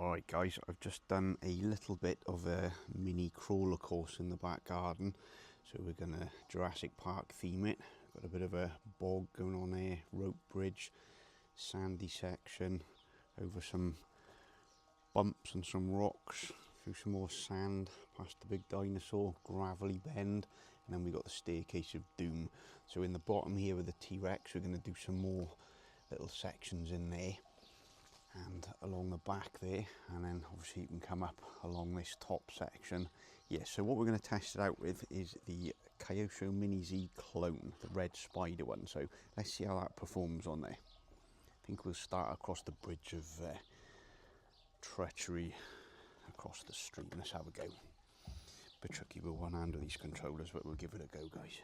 Alright guys, I've just done a little bit of a mini crawler course in the back garden. So we're going to Jurassic Park theme it. Got a bit of a bog going on there, rope bridge, sandy section, over some bumps and some rocks, through some more sand, past the big dinosaur, gravelly bend, and then we got the staircase of doom. So in the bottom here with the T-Rex, we're going to do some more little sections in there and along the back there, and then obviously you can come up along this top section. Yeah, so what we're going to test it out with is the Kyosho Mini-z clone, the red spider one. So let's see how that performs on there. I think we'll start across the bridge of treachery across the street. Let's have a go. Bit tricky with one hand with these controllers, but we'll give it a go, guys.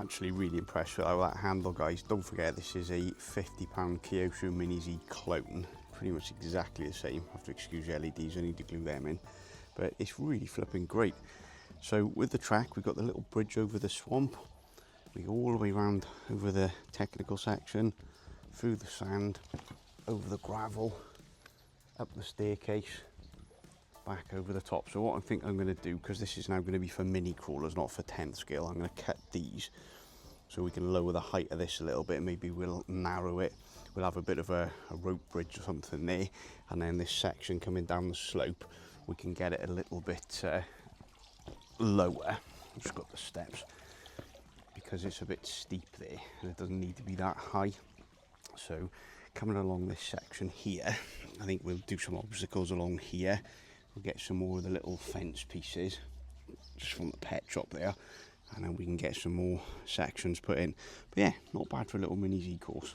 Actually really impressed with how that handle, guys. Don't forget this is a £50 Kyosho Mini-z clone, pretty much exactly the same. I have to excuse the LEDs, I need to glue them in, but it's really flipping great. So with the track, we've got the little bridge over the swamp. We go all the way around over the technical section, through the sand, over the gravel, up the staircase, back over the top. So what I think I'm going to do, because this is now going to be for mini crawlers, not for 10th scale, I'm going to cut these so we can lower the height of this a little bit. Maybe we'll narrow it. We'll have a bit of a rope bridge or something there, and then this section coming down the slope, we can get it a little bit lower. I've just got the steps because it's a bit steep there and it doesn't need to be that high. So coming along this section here, I think we'll do some obstacles along here. We'll get some more of the little fence pieces just from the pet shop there, and then we can get some more sections put in. But yeah, not bad for a little Mini-z course.